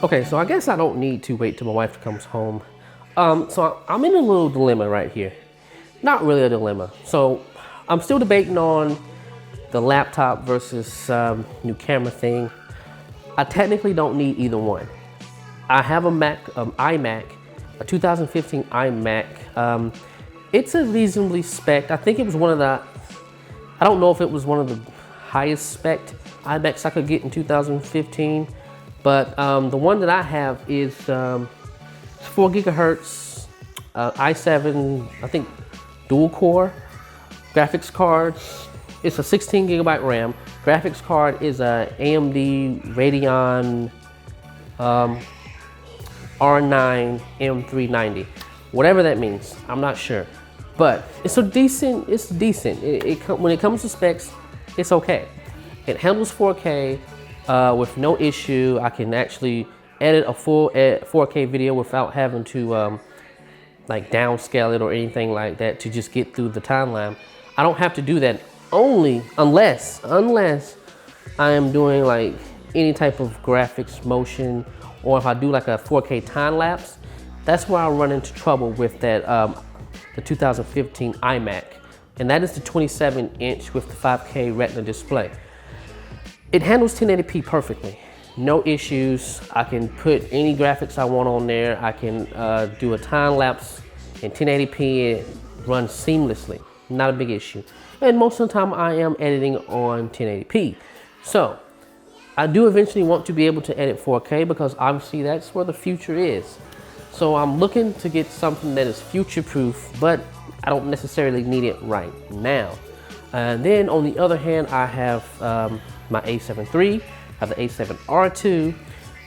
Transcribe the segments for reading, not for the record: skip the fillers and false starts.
Okay, so I guess I don't need to wait till my wife comes home. So I'm in a little dilemma right here. Not really a dilemma. So I'm still debating on the laptop versus new camera thing. I technically don't need either one. I have a iMac, a 2015 iMac. It's a reasonably spec. I think it was one of the, I don't know if it was one of the highest spec iMacs I could get in 2015, but the one that I have is 4 gigahertz, i7, I think dual core graphics cards. It's a 16 gigabyte RAM. Graphics card is a AMD Radeon R9 M390. Whatever that means, I'm not sure. But it's decent. When it comes to specs, it's okay. It handles 4K with no issue. I can actually edit a full 4K video without having to like downscale it or anything like that to just get through the timeline. I don't have to do that unless I am doing like any type of graphics motion, or if I do like a 4K time lapse. That's where I run into trouble with that the 2015 iMac, and that is the 27-inch with the 5K Retina display. It handles 1080p perfectly, no issues. I can put any graphics I want on there. I can do a time lapse in 1080p. It runs seamlessly, not a big issue. And most of the time I am editing on 1080p. So I do eventually want to be able to edit 4K because obviously that's where the future is. So I'm looking to get something that is future-proof, but I don't necessarily need it right now. And then on the other hand, I have my A7 III, I have the A7R2,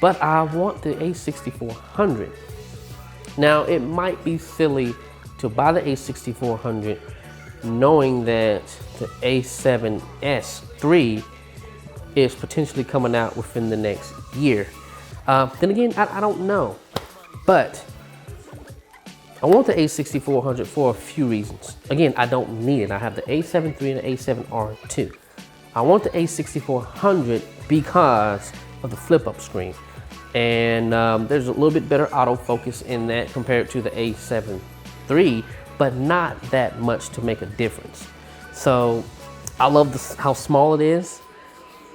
but I want the A6400. Now it might be silly to buy the A6400 knowing that the A7S III is potentially coming out within the next year. Then again, I don't know. But I want the A6400 for a few reasons. Again, I don't need it. I have the A7 III and the A7R2. I want the A6400 because of the flip-up screen. And there's a little bit better autofocus in that compared to the A7 III, but not that much to make a difference. So I love how small it is.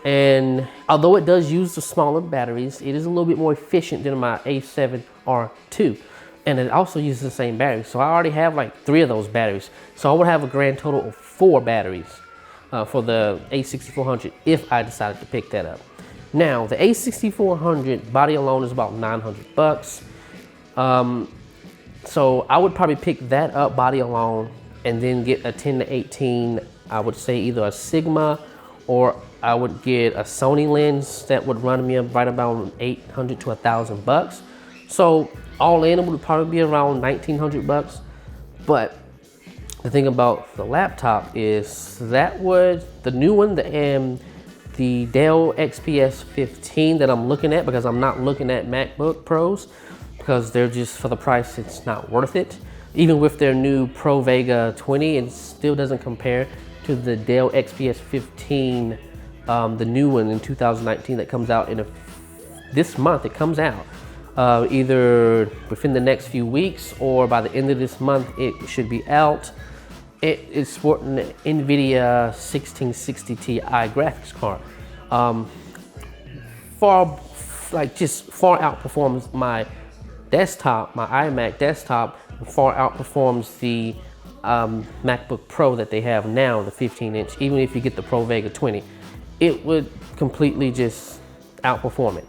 And although it does use the smaller batteries, it is a little bit more efficient than my A7R2. And it also uses the same battery. So I already have like 3 of those batteries. So I would have a grand total of 4 batteries for the A6400 if I decided to pick that up. Now, the A6400 body alone is about $900. So I would probably pick that up body alone and then get a 10 to 18, I would say either a Sigma, or I would get a Sony lens that would run me right about 800 to $1,000. So all in, it would probably be around 1,900 bucks. But the thing about the laptop is that the new one, the Dell XPS 15 that I'm looking at, because I'm not looking at MacBook Pros because they're just, for the price, it's not worth it. Even with their new Pro Vega 20, it still doesn't compare to the Dell XPS 15, the new one in 2019 that comes out this month. It comes out either within the next few weeks or by the end of this month it should be out. It is sporting an NVIDIA 1660 Ti graphics card. Far outperforms my desktop, my iMac desktop, far outperforms the MacBook Pro that they have now, the 15-inch. Even if you get the Pro Vega 20, it would completely just outperform it.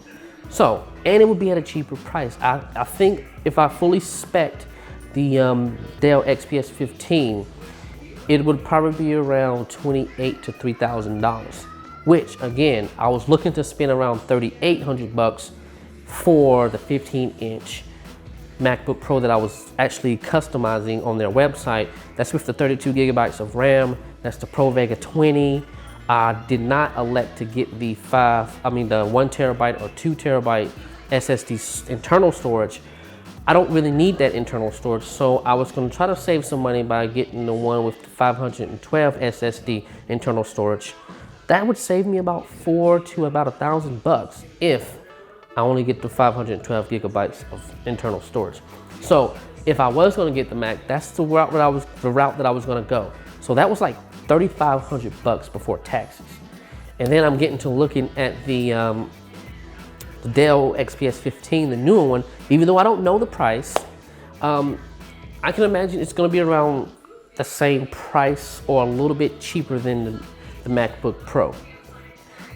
So, and it would be at a cheaper price. I think if I fully spec'd the Dell XPS 15, it would probably be around $2,800 to $3,000, which again, I was looking to spend around $3,800 for the 15-inch MacBook Pro that I was actually customizing on their website. That's with the 32 gigabytes of RAM. That's the Pro Vega 20. I did not elect to get the 1 terabyte or 2 terabyte SSD internal storage. I don't really need that internal storage, so I was going to try to save some money by getting the one with the 512 SSD internal storage. That would save me about $4,000 to about $1,000 if I only get the 512 gigabytes of internal storage. So if I was gonna get the Mac, that's the route that I was gonna go. So that was like 3,500 bucks before taxes. And then I'm getting to looking at the Dell XPS 15, the newer one. Even though I don't know the price, I can imagine it's gonna be around the same price or a little bit cheaper than the MacBook Pro.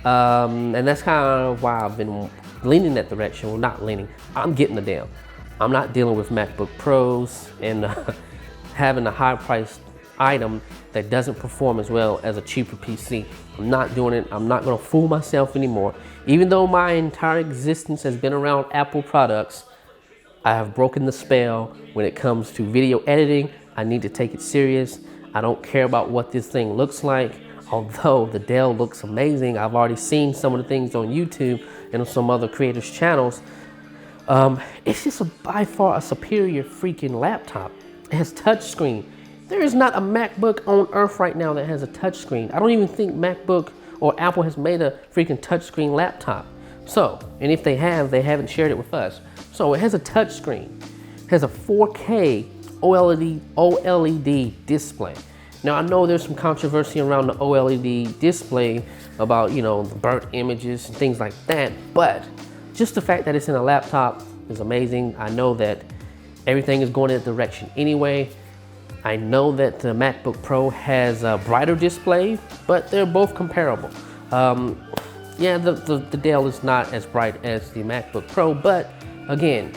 And that's kind of why I've been leaning that direction. Well, not leaning, I'm getting the Dell. I'm not dealing with MacBook Pros and having a high priced item that doesn't perform as well as a cheaper PC. I'm not doing it. I'm not gonna fool myself anymore. Even though my entire existence has been around Apple products, I have broken the spell when it comes to video editing. I need to take it serious. I don't care about what this thing looks like. Although the Dell looks amazing, I've already seen some of the things on YouTube and on some other creators' channels. It's just by far a superior freaking laptop. It has touchscreen. There is not a MacBook on earth right now that has a touchscreen. I don't even think MacBook or Apple has made a freaking touchscreen laptop. So, and if they have, they haven't shared it with us. So it has a touchscreen. It has a 4K OLED display. Now I know there's some controversy around the OLED display about, you know, the burnt images and things like that, but just the fact that it's in a laptop is amazing. I know that everything is going in that direction anyway. I know that the MacBook Pro has a brighter display, but they're both comparable. Yeah, the Dell is not as bright as the MacBook Pro, but again,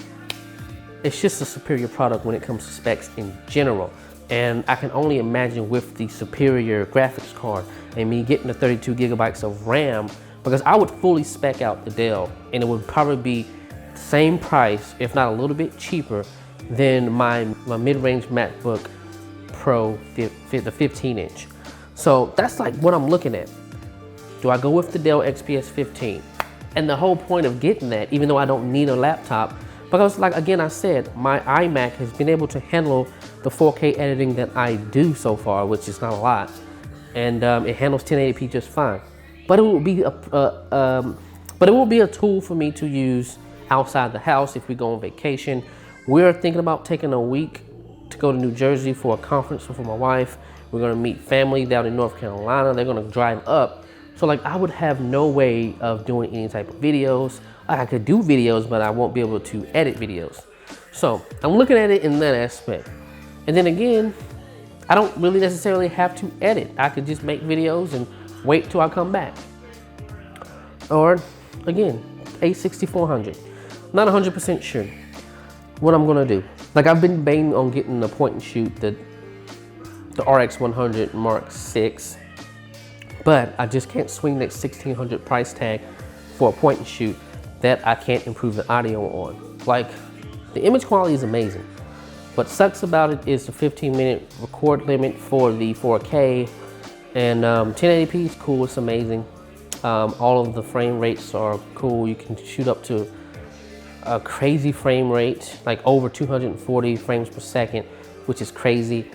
it's just a superior product when it comes to specs in general. And I can only imagine with the superior graphics card and me getting the 32 gigabytes of RAM, because I would fully spec out the Dell and it would probably be the same price, if not a little bit cheaper than my mid-range MacBook Pro, the 15 inch. So that's like what I'm looking at. Do I go with the Dell XPS 15? And the whole point of getting that, even though I don't need a laptop, because like again I said, my iMac has been able to handle the 4K editing that I do so far, which is not a lot, and it handles 1080p just fine. But it will be a tool for me to use outside the house if we go on vacation. We're thinking about taking a week to go to New Jersey for a conference for my wife. We're gonna meet family down in North Carolina. They're gonna drive up. So like I would have no way of doing any type of videos. I could do videos, but I won't be able to edit videos. So I'm looking at it in that aspect. And then again, I don't really necessarily have to edit. I could just make videos and wait till I come back. Or again, A6400. Not 100% sure what I'm gonna do. Like I've been debating on getting the point and shoot, the RX 100 Mark 6, but I just can't swing that 1,600 price tag for a point and shoot that I can't improve the audio on. Like, the image quality is amazing. What sucks about it is the 15-minute record limit for the 4K, and 1080p is cool, it's amazing. All of the frame rates are cool. You can shoot up to a crazy frame rate, like over 240 frames per second, which is crazy.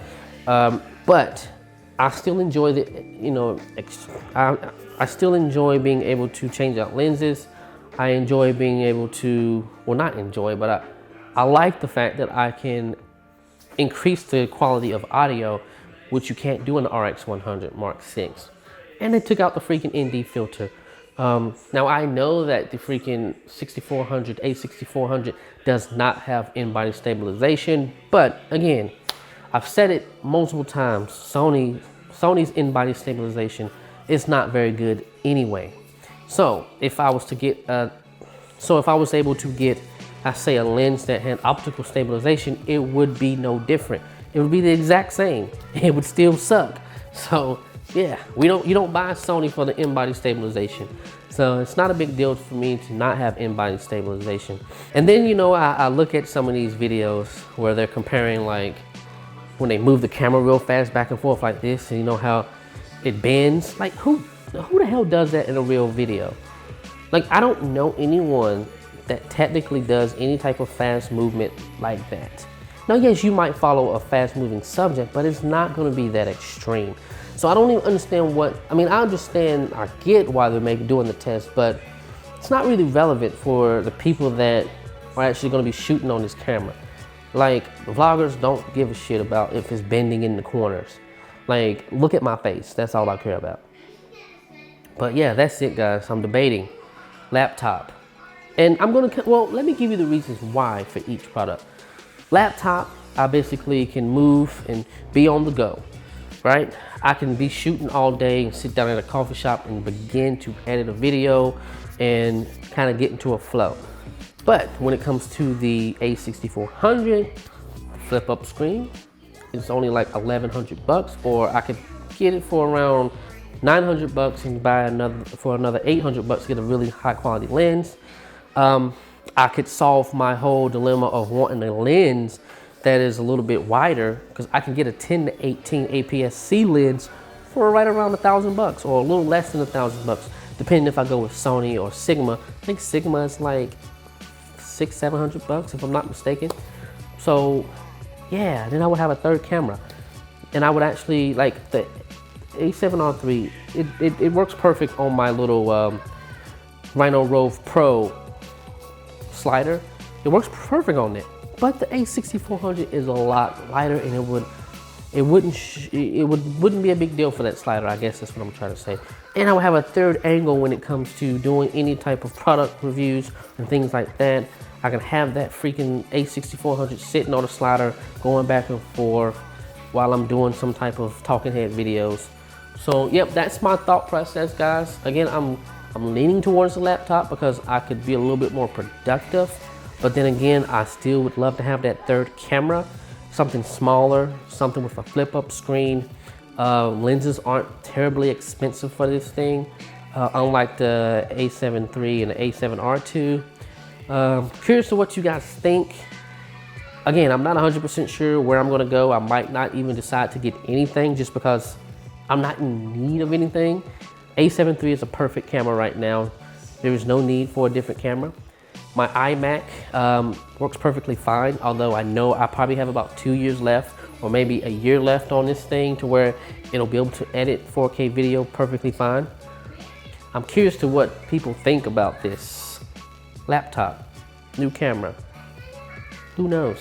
But I still enjoy the, you know, I still enjoy being able to change out lenses. I enjoy being able to, well not enjoy, but I like the fact that I can increase the quality of audio, which you can't do in the RX 100 Mark 6. And they took out the freaking ND filter. Now I know that the freaking A6400 does not have in-body stabilization, but again, I've said it multiple times, Sony's in-body stabilization is not very good anyway. So if I was able to get, I say, a lens that had optical stabilization, it would be no different. It would be the exact same. It would still suck. So yeah, you don't buy Sony for the in-body stabilization. So it's not a big deal for me to not have in-body stabilization. And then, you know, I look at some of these videos where they're comparing, like, when they move the camera real fast back and forth like this, and you know how it bends. Like, who the hell does that in a real video? Like, I don't know anyone that technically does any type of fast movement like that. Now, yes, you might follow a fast moving subject, but it's not gonna be that extreme. So I don't even understand I get why they're doing the test, but it's not really relevant for the people that are actually going to be shooting on this camera. Like, vloggers don't give a shit about if it's bending in the corners. Like, look at my face. That's all I care about. But yeah, that's it, guys. I'm debating laptop. And I'm going to, well, let me give you the reasons why for each product. Laptop, I basically can move and be on the go, right? I can be shooting all day and sit down at a coffee shop and begin to edit a video and kind of get into a flow. But when it comes to the A6400, flip up screen, it's only like 1,100 bucks, or I could get it for around 900 bucks and buy another 800 bucks to get a really high quality lens. I could solve my whole dilemma of wanting a lens that is a little bit wider, because I can get a 10 to 18 APS-C lens for right around 1,000 bucks, or a little less than 1,000 bucks, depending if I go with Sony or Sigma. I think Sigma is like 600-700 bucks if I'm not mistaken. So yeah, then I would have a third camera, and I would actually, like, the A7R3, it works perfect on my little Rhino Rove Pro slider. It works perfect on it. But the A6400 is a lot lighter, and it wouldn't be a big deal for that slider. I guess that's what I'm trying to say. And I would have a third angle when it comes to doing any type of product reviews and things like that. I can have that freaking A6400 sitting on the slider, going back and forth while I'm doing some type of talking head videos. So yep, that's my thought process, guys. Again, I'm leaning towards the laptop because I could be a little bit more productive. But then again, I still would love to have that third camera, something smaller, something with a flip up screen. Lenses aren't terribly expensive for this thing, unlike the A7 III and the A7R2. Curious to what you guys think. Again, I'm not 100% sure where I'm gonna go. I might not even decide to get anything just because I'm not in need of anything. A7 III is a perfect camera right now. There is no need for a different camera. My iMac works perfectly fine, although I know I probably have about 2 years left, or maybe a year left on this thing, to where it'll be able to edit 4K video perfectly fine. I'm curious to what people think about this laptop, new camera. Who knows?